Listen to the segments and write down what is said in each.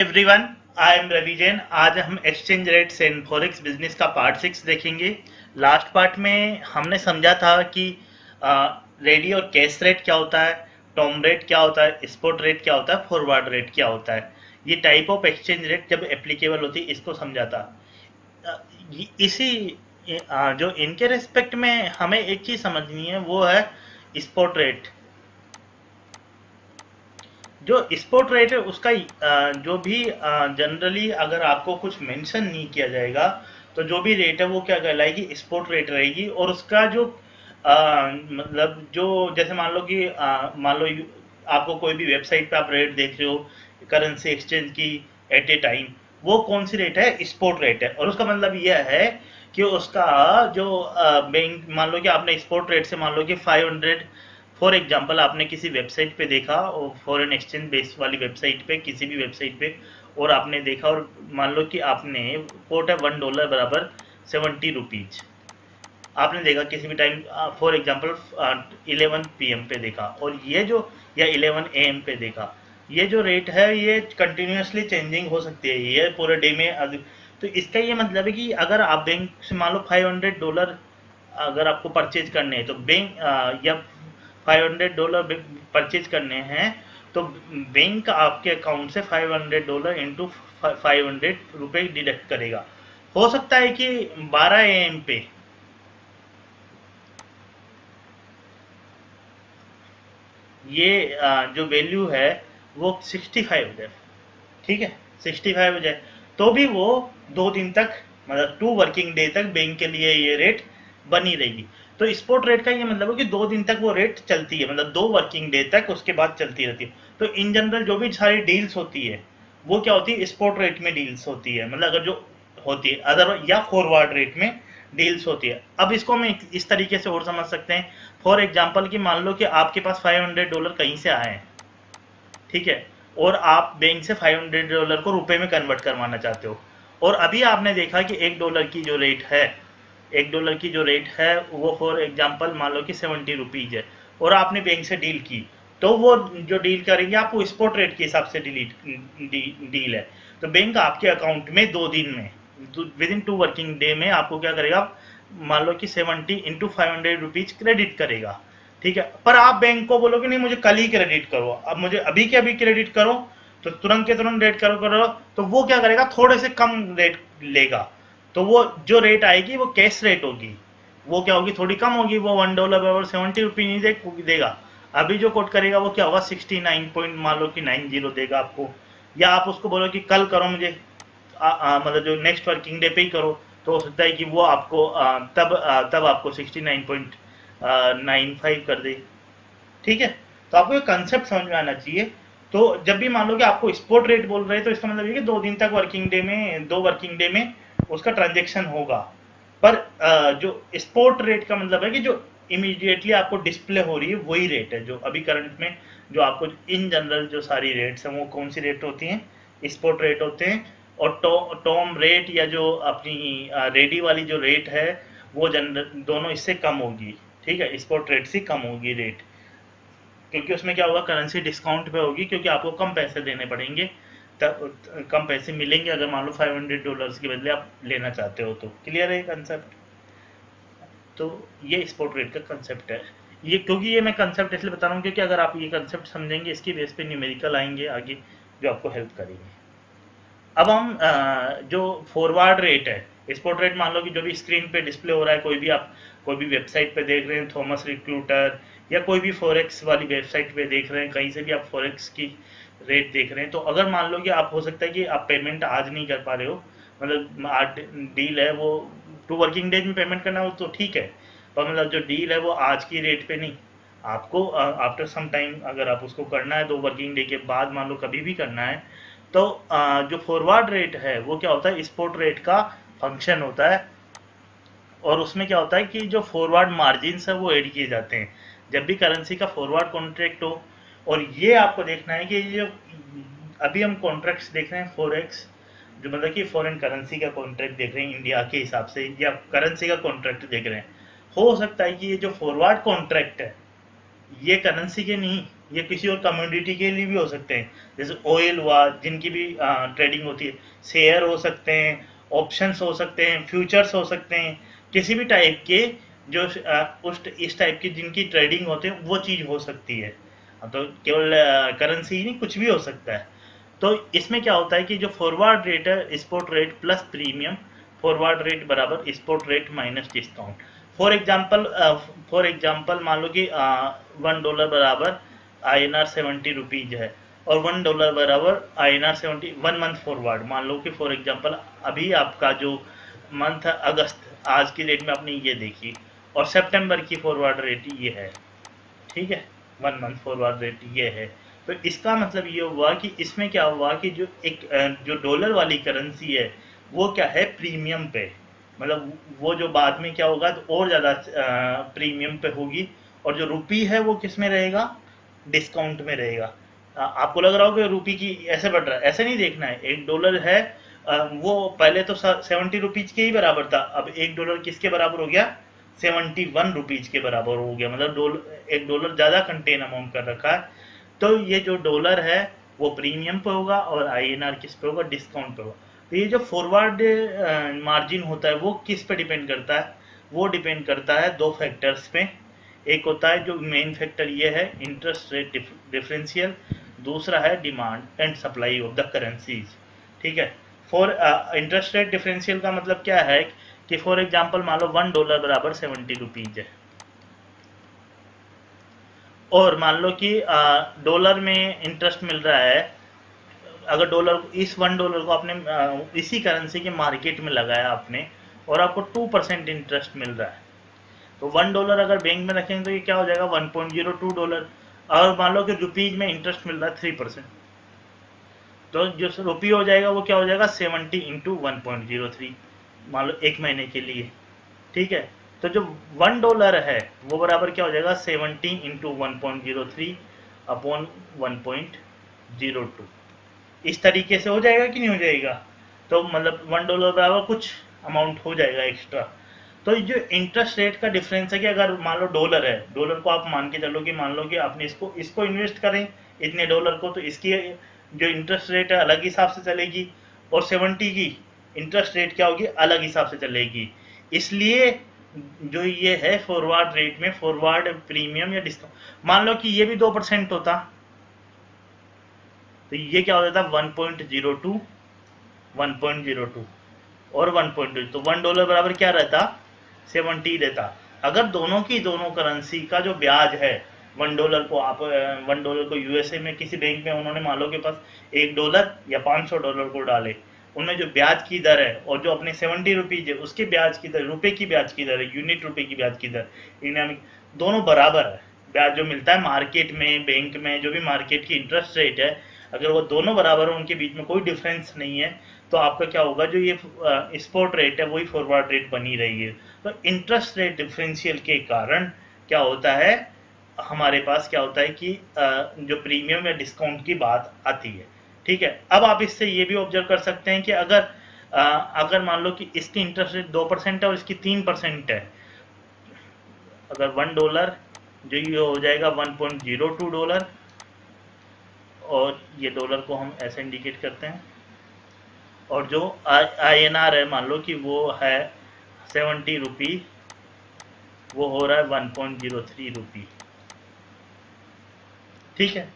Everyone, I am Ravi Jain. आज हम exchange rates and forex business का पार्ट 6 देखेंगे। लास्ट पार्ट में हमने समझा था कि रेडी और कैश रेट क्या होता है, टर्म रेट क्या होता है, स्पॉट रेट क्या होता है, फॉरवर्ड रेट क्या होता है। ये टाइप ऑफ एक्सचेंज रेट जब एप्लीकेबल होती है इसको समझा था। इसी जो इनके रेस्पेक्ट में हमें एक चीज समझनी है वो है स्पॉट रेट। जो स्पॉट रेट है उसका जो भी जनरली अगर आपको कुछ मेंशन नहीं किया जाएगा तो जो भी रेट है वो क्या कहलाएगी, स्पॉट रेट रहेगी। और उसका जो मतलब जो जैसे मान लो कि मान लो आपको कोई भी वेबसाइट पे आप रेट देख रहे हो करेंसी एक्सचेंज की एट ए टाइम, वो कौन सी रेट है, स्पॉट रेट है। और उसका मतलब यह है कि उसका जो बैंक, मान लो कि आपने स्पॉट रेट से मान लो कि 500, फॉर एग्जांपल आपने किसी वेबसाइट पे देखा और फॉरेन एक्सचेंज बेस वाली वेबसाइट पे, किसी भी वेबसाइट पे, और आपने देखा और मान लो कि आपने कोट है $1 बराबर 70 रुपीज। आपने देखा किसी भी टाइम, फॉर एग्जांपल 11 PM पे देखा, और ये जो या 11 AM पे देखा, ये जो रेट है ये कंटिन्यूसली चेंजिंग हो सकती है, ये पूरे डे में तो इसका ये मतलब है कि अगर आप बैंक से मान लो $500 अगर आपको परचेज करने हैं तो बैंक या $500 परचेज करने हैं तो बैंक आपके अकाउंट से $500 इंटू 500 रुपये डिडक्ट करेगा। हो सकता है कि 12 AM पे ये जो वैल्यू है वो 65 हो जाए, ठीक है, 65 हो जाए, तो भी वो 2 दिन तक, मतलब 2 वर्किंग डे तक बैंक के लिए ये रेट बनी रहेगी। तो स्पॉट रेट का ये मतलब है कि 2 दिन तक वो रेट चलती है, मतलब 2 वर्किंग डे तक उसके बाद चलती रहती है। तो इन जनरल जो भी सारी डील्स होती है वो क्या होती है, स्पॉट रेट में डील्स होती है, मतलब अगर जो होती है अदर या फॉरवर्ड रेट में डील्स होती है। अब इसको हम इस तरीके से और समझ सकते हैं। फॉर एग्जाम्पल कि मान लो कि आपके पास $500 कहीं से आए हैं, ठीक है, और आप बैंक से $500 को रुपए में कन्वर्ट करवाना चाहते हो। और अभी आपने देखा कि $1 की जो रेट है, $1 की जो रेट है वो फॉर एग्जांपल मान लो कि 70 रुपीज है, और आपने बैंक से डील की, तो वो जो डील करेंगे आपको स्पॉट रेट के हिसाब से डील है। तो बैंक आपके अकाउंट में 2 दिन में, विद इन 2 वर्किंग डे में आपको क्या करेगा, मान लो कि 70 इंटू 500 रुपीज क्रेडिट करेगा, ठीक है। पर आप बैंक को बोलोगे नहीं मुझे कल ही क्रेडिट करो, अब मुझे अभी के अभी क्रेडिट करो, तो तुरंत के तुरंत रेट करो, तो वो क्या करेगा, थोड़े से कम रेट लेगा। तो वो जो रेट आएगी वो कैश रेट होगी, वो क्या होगी, थोड़ी कम होगी, वो $1 बराबर 70 रुपी नहीं देगा। अभी जो कोट करेगा वो क्या होगा, 69 पॉइंट मान लो कि 90 देगा आपको। या आप उसको बोलो कि कल करो मुझे, मतलब जो नेक्स्ट वर्किंग डे पे ही करो, तो हो सकता है कि वो आपको तब आपको 69.95 कर दे, ठीक है। तो आपको ये कंसेप्ट समझ में आना चाहिए। तो जब भी मान लो कि आपको स्पॉट रेट बोल रहे हैं तो इसका मतलब ये कि 2 दिन तक वर्किंग डे में, 2 वर्किंग डे में उसका ट्रांजेक्शन होगा। पर जो स्पॉट रेट का मतलब है कि जो इमीडिएटली आपको डिस्प्ले हो रही है वही रेट है, जो अभी करंट में जो आपको इन जनरल जो सारी रेट्स हैं वो कौन सी रेट होती हैं, स्पॉट रेट होते हैं। और टॉम रेट या जो अपनी रेडी वाली जो रेट है वो जनरल दोनों इससे कम होगी, ठीक है, स्पॉट रेट से कम होगी रेट, क्योंकि उसमें क्या होगा, करेंसी डिस्काउंट पे होगी, क्योंकि आपको कम पैसे देने पड़ेंगे, तब कम पैसे मिलेंगे अगर मान लो $500 के बदले आप लेना चाहते हो। तो क्लियर है कंसेप्ट। तो ये स्पॉट रेट का कंसेप्ट है। ये क्योंकि ये मैं कंसेप्ट इसलिए बता रहा हूँ क्योंकि अगर आप ये कंसेप्ट समझेंगे इसकी बेस पे न्यूमेरिकल आएंगे आगे जो आपको हेल्प करेंगे। अब हम जो फॉरवर्ड रेट है, स्पॉट रेट मान लो कि जो भी स्क्रीन पे डिस्प्ले हो रहा है, कोई भी आप कोई भी वेबसाइट पे देख रहे हैं, थॉमस रिक्रूटर या कोई भी फॉरेक्स वाली वेबसाइट पे देख रहे हैं, कहीं से भी आप फॉरेक्स की रेट देख रहे हैं, तो अगर मान लो कि आप, हो सकता है कि आप पेमेंट आज नहीं कर पा रहे हो, मतलब आज डील है वो 2 वर्किंग डेज में पेमेंट करना हो तो ठीक है, पर मतलब जो डील है वो आज की रेट पे नहीं, आपको आफ्टर सम टाइम अगर आप उसको करना है 2 वर्किंग डे के बाद, मान लो कभी भी करना है, तो जो फॉरवर्ड रेट है वो क्या होता है, स्पॉट रेट का फंक्शन होता है। और उसमें क्या होता है कि जो फॉरवर्ड मार्जिन है वो ऐड किए जाते हैं जब भी करेंसी का फॉरवर्ड कॉन्ट्रैक्ट हो। और ये आपको देखना है कि ये जो अभी हम कॉन्ट्रैक्ट्स देख रहे हैं फॉरेक्स, जो मतलब कि फॉरेन करेंसी का कॉन्ट्रैक्ट देख रहे हैं इंडिया के हिसाब से, या करेंसी का कॉन्ट्रैक्ट देख रहे हैं, हो सकता है कि ये जो फॉरवर्ड कॉन्ट्रैक्ट है ये करेंसी के नहीं, ये किसी और कम्युनिटी के लिए भी हो सकते हैं, जैसे ऑयल हुआ जिनकी भी ट्रेडिंग होती है, शेयर हो सकते हैं, ऑप्शंस हो सकते हैं, फ्यूचर्स हो सकते हैं, किसी भी टाइप के जो उस इस टाइप की जिनकी ट्रेडिंग होते हैं वो चीज़ हो सकती है। तो केवल करेंसी ही नहीं, कुछ भी हो सकता है। तो इसमें क्या होता है कि जो फॉरवर्ड रेट है, spot rate plus premium, forward rate बराबर spot rate minus discount. For example मान लो कि $1 बराबर INR 70 रुपीज है, और $1 बराबर INR 70 1 मंथ फॉरवर्ड। मान लो कि फॉर एग्जाम्पल अभी आपका जो मंथ है अगस्त, आज की डेट में आपने ये देखी, और सितंबर की फॉरवर्ड रेट ये है, ठीक है, 1 मंथ फॉरवर्ड रेट ये है। तो इसका मतलब ये हुआ कि इसमें क्या हुआ कि जो एक जो डॉलर वाली करेंसी है वो क्या है, प्रीमियम पे, मतलब वो जो बाद में क्या होगा तो और ज़्यादा प्रीमियम पे होगी, और जो रुपी है वो किस में रहेगा, डिस्काउंट में रहेगा। आपको लग रहा हो कि रुपी की ऐसे बढ़ रहा है, ऐसे नहीं देखना है। $1 है, वो पहले तो 70 रुपीज के ही बराबर था, अब $1 किसके बराबर हो गया, 71 रुपीज के बराबर हो गया, मतलब $1 ज्यादा कंटेन अमाउंट कर रखा है। तो ये जो डॉलर है वो प्रीमियम पे होगा, और INR किस पे होगा, डिस्काउंट पे होगा। तो ये जो फॉरवर्ड मार्जिन होता है वो किस पे डिपेंड करता है, वो डिपेंड करता है दो फैक्टर्स पे। एक होता है जो मेन फैक्टर ये है, इंटरेस्ट रेट डिफरेंशियल, दूसरा है demand and supply of the currencies, ठीक है। फॉर इंटरेस्ट रेट डिफरेंशियल का मतलब क्या है कि फॉर एग्जांपल मान लो $1 बराबर 70 रुपीज है, और मान लो कि डॉलर में इंटरेस्ट मिल रहा है। अगर डॉलर, इस $1 को आपने इसी करेंसी के मार्केट में लगाया आपने, और आपको 2% इंटरेस्ट मिल रहा है, तो $1 अगर बैंक में रखेंगे तो ये क्या हो जाएगा, $1.02। और मान लो कि रुपीज में इंटरेस्ट मिल रहा है 3%, तो जो रुपी हो जाएगा वो क्या हो जाएगा, 70 × 1.03, मान लो 1 महीने के लिए, ठीक है। तो जो $1 है वो बराबर क्या हो जाएगा, 70 × 1.03 अपॉन 1.02। इस तरीके से हो जाएगा कि नहीं हो जाएगा, तो मतलब $1 बराबर कुछ अमाउंट हो जाएगा एक्स्ट्रा। तो जो इंटरेस्ट रेट का डिफरेंस है कि अगर मान लो डॉलर है, डॉलर को आप मान के चलो कि मान लो कि आपने इसको इसको इन्वेस्ट करें इतने डॉलर को, तो इसकी जो इंटरेस्ट रेट है अलग हिसाब से चलेगी, और 70 की इंटरेस्ट रेट क्या होगी, अलग हिसाब से चलेगी। इसलिए जो ये है फॉरवर्ड रेट में फॉरवर्ड प्रीमियम या डिस्काउंट, मान लो कि ये भी 2% होता, तो ये क्या हो जाता, 1.02, 1.02 और 1.2, तो $1 बराबर क्या रहता, 70 रहता। अगर दोनों की दोनों करेंसी का जो ब्याज है, $1 को यूएसए में किसी बैंक में उन्होंने मान लो के पास $1 या $500 को डाले, उनमें जो ब्याज की दर है और जो अपने 70 रुपीज है उसके ब्याज की दर, रुपए की ब्याज की दर है, यूनिट रुपए की ब्याज की दर, इंडिया में दोनों बराबर है। ब्याज जो मिलता है मार्केट में, बैंक में, जो भी मार्केट की इंटरेस्ट रेट है, अगर वो दोनों बराबर हो, उनके बीच में कोई डिफरेंस नहीं है, तो आपका क्या होगा, जो ये स्पॉट रेट है वही फॉरवर्ड रेट बनी रही है। तो इंटरेस्ट रेट डिफरेंशियल के कारण क्या होता है, हमारे पास क्या होता है कि जो प्रीमियम या डिस्काउंट की बात आती है, ठीक है। अब आप इससे ये भी ऑब्जर्व कर सकते हैं कि अगर मान लो कि इसकी इंटरेस्ट रेट 2% है और इसकी 3% है, अगर $1 जो ये हो जाएगा $1.02, और ये डॉलर को हम ऐसे इंडिकेट करते हैं, और जो INR है मान लो कि वो है 70 रुपी, वो हो रहा है 1.03 रुपी, ठीक है।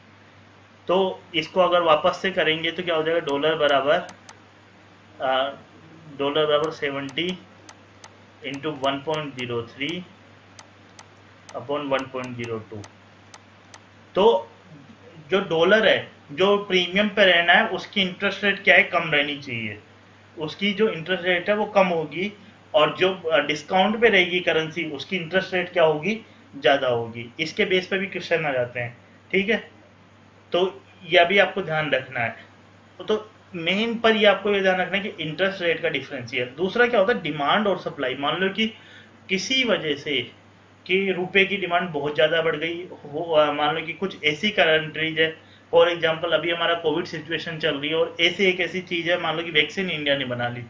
तो इसको अगर वापस से करेंगे तो क्या हो जाएगा, डॉलर बराबर 70 × 1.03 अपॉन 1.02। तो जो डॉलर है, जो प्रीमियम पे रहना है, उसकी इंटरेस्ट रेट क्या है, कम रहनी चाहिए, उसकी जो इंटरेस्ट रेट है वो कम होगी, और जो डिस्काउंट पे रहेगी करेंसी उसकी इंटरेस्ट रेट क्या होगी, ज़्यादा होगी। इसके बेस पे भी क्वेश्चन आ जाते हैं, ठीक है। तो यह भी आपको ध्यान रखना है। तो मेन पर ये आपको ये ध्यान रखना है कि इंटरेस्ट रेट का डिफरेंशियल। दूसरा क्या होता है, डिमांड और सप्लाई। मान लो कि किसी वजह से कि रुपए की डिमांड बहुत ज़्यादा बढ़ गई हो, मान लो कि कुछ ऐसी कंट्रीज है, फॉर एग्जांपल अभी हमारा कोविड सिचुएशन चल रही है, और ऐसे एक ऐसी चीज़ है, मान लो कि वैक्सीन इंडिया ने बना ली,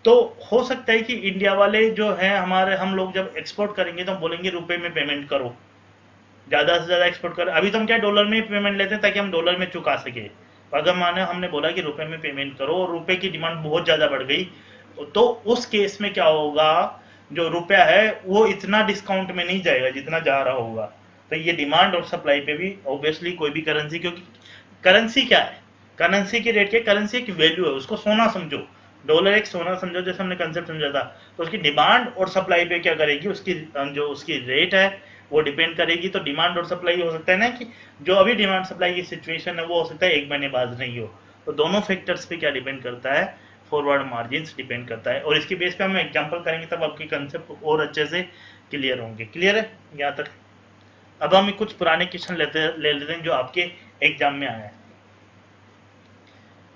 तो हो सकता है कि इंडिया वाले जो हैं हमारे, हम लोग जब एक्सपोर्ट करेंगे तो हम बोलेंगे रुपए में पेमेंट करो, ज़्यादा से ज़्यादा एक्सपोर्ट कर, अभी तो हम क्या डॉलर में पेमेंट लेते हैं ताकि हम डॉलर में चुका सके। अगर माने हमने बोला कि रुपए में पेमेंट करो और रुपए की डिमांड बहुत ज़्यादा बढ़ गई, तो उस केस में क्या होगा, जो रुपया है वो इतना डिस्काउंट में नहीं जाएगा जितना जा रहा होगा। तो ये डिमांड और सप्लाई पे भी ऑब्वियसली कोई भी करेंसी, क्योंकि करेंसी क्या है, करेंसी की रेट क्या, करेंसी एक वैल्यू है, उसको सोना समझो, डॉलर एक सोना समझो, जैसे हमने कंसेप्ट समझा था। तो उसकी डिमांड और सप्लाई पे क्या करेगी, उसकी जो उसकी रेट है वो डिपेंड करेगी। तो डिमांड और सप्लाई हो सकता है ना कि जो अभी डिमांड सप्लाई की सिचुएशन है वो हो सकता है एक महीने बाद नहीं हो। तो दोनों फैक्टर्स पे क्या डिपेंड करता है, फॉरवर्ड मार्जिन डिपेंड करता है। और इसके बेस पे हम एग्जांपल करेंगे तब आपके कंसेप्ट और अच्छे से क्लियर होंगे। क्लियर है यहाँ तक? अब हम कुछ पुराने क्वेश्चन ले लेते हैं जो आपके एग्जाम में आया है।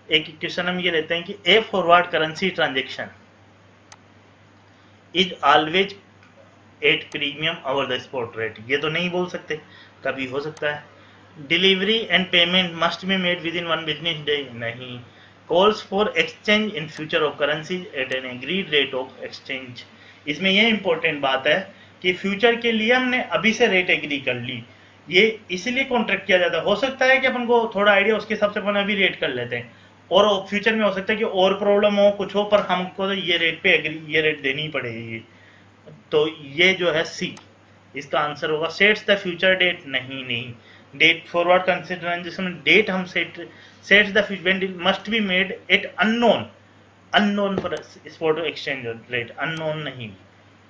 एक क्वेश्चन हम ये लेते हैं कि a forward currency transaction is always at premium over the spot rate. ये तो नहीं बोल सकते, कभी हो सकता है। Delivery and payment must be made within 1 business day, नहीं। Calls for exchange in future of currency at an agreed rate of exchange. इसमें यह इंपॉर्टेंट बात है कि फ्यूचर के लिए हमने अभी से रेट एग्री कर ली, ये इसीलिए कॉन्ट्रैक्ट किया जाता है। हो सकता है कि अपन को थोड़ा आइडिया उसके हिसाब से अपन अभी रेट कर लेते हैं, और फ्यूचर में हो सकता है कि और प्रॉब्लम हो कुछ हो, पर हमको तो ये रेट पे एग्री, ये रेट देनी ही पड़ेगी। तो ये जो है सी, इसका आंसर होगा। सेट्स द फ्यूचर डेट, नहीं नहीं। डेट फॉरवर्ड कंसिडरेशन डेट हम sets the future must be made at unknown, unknown for spot exchange rate, unknown नहीं।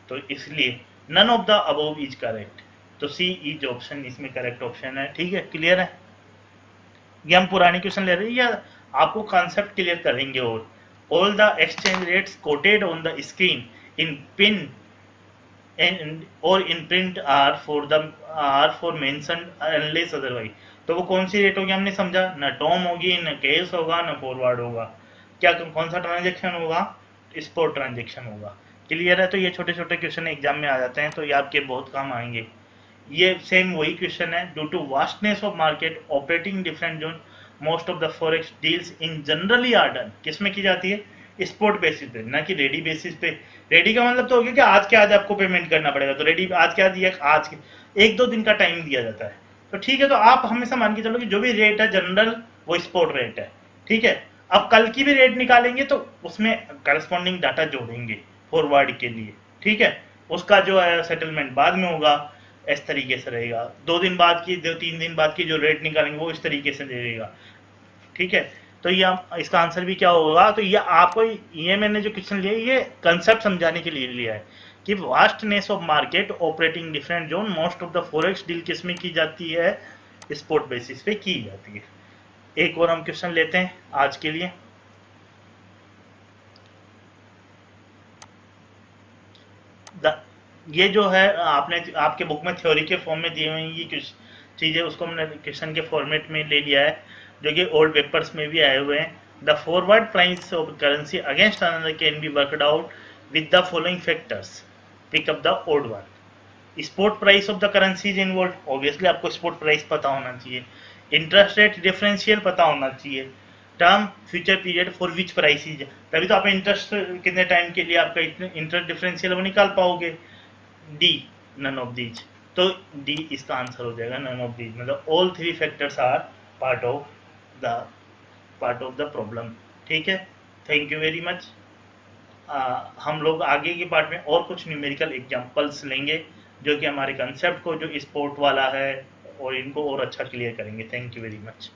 तो इसलिए none of the above is correct. तो सी इज ऑप्शन इसमें correct option है। ठीक है, क्लियर है? ये हम पुराने क्वेश्चन ले रहे हैं या आपको कॉन्सेप्ट क्लियर करेंगे। और all the exchange rates quoted on the screen in pin और in print are for mention unless otherwise. तो वो कौन सी रेट होगी हमने समझा, न टॉम होगी, न केस होगा, न फॉरवर्ड होगा। क्या कौन सा ट्रांजेक्शन होगा, स्पॉट ट्रांजेक्शन होगा। क्लियर है? तो ये छोटे छोटे क्वेश्चन एग्जाम में आ जाते हैं, तो ये आपके बहुत काम आएंगे। ये सेम वही क्वेश्चन है। Due to vastness of market operating different zone most of the forex deals in generally are done, किसमें की जाती है, स्पॉट बेसिस पे, ना कि रेडी बेसिस पे। रेडी का मतलब तो हो गया कि आज के आज आपको पेमेंट करना पड़ेगा, तो रेडी आज के आज या आज के 1-2 दिन का टाइम दिया जाता है। तो ठीक है, तो आप हमेशा मान के चलो कि जो भी रेट है जनरल वो स्पॉट रेट है। ठीक है, अब कल की भी रेट निकालेंगे तो उसमें करस्पॉन्डिंग डाटा जोड़ेंगे फॉरवर्ड के लिए। ठीक है, उसका जो है सेटलमेंट बाद में होगा, इस तरीके से रहेगा। 2 दिन बाद की, 2-3 दिन बाद की जो रेट निकालेंगे वो इस तरीके से देगा। ठीक है, तो ये इसका आंसर भी क्या होगा। तो ये आपको, ये मैंने जो क्वेश्चन लिया ये कंसेप्ट समझाने के लिए लिया है कि vastness of market operating different zone most of the forex deal किस में की जाती है, स्पॉट बेसिस पे की जाती है। एक और हम क्वेश्चन लेते हैं आज के लिए। ये जो है आपने आपके बुक में थ्योरी के फॉर्म में दिए हुए हैं ये कुछ चीज़ें, उसको हमने क्वेश्चन के फॉर्मेट में ले लिया है, जो कि ओल्ड पेपर्स में भी आए हुए हैं। The forward price of currency against another can be worked out with the following factors, pick up the old one. Spot price of the currency is involve, obviously आपको स्पॉट प्राइस पता होना चाहिए। Interest rate differential पता होना चाहिए। Term future period for which price is, तभी तो आप इंटरेस्ट कितने टाइम के लिए आपका इंटरेस्ट डिफरेंशियल वो निकाल पाओगे। डी नन ऑफ दीज, तो डी इसका आंसर हो जाएगा, नन ऑफ दीज मतलब all 3 factors are part of the problem. ठीक है, थैंक यू वेरी मच। हम लोग आगे के पार्ट में और कुछ न्यूमेरिकल एग्जांपल्स लेंगे जो कि हमारे कंसेप्ट को जो स्पोर्ट वाला है और इनको और अच्छा क्लियर करेंगे। Thank you very much.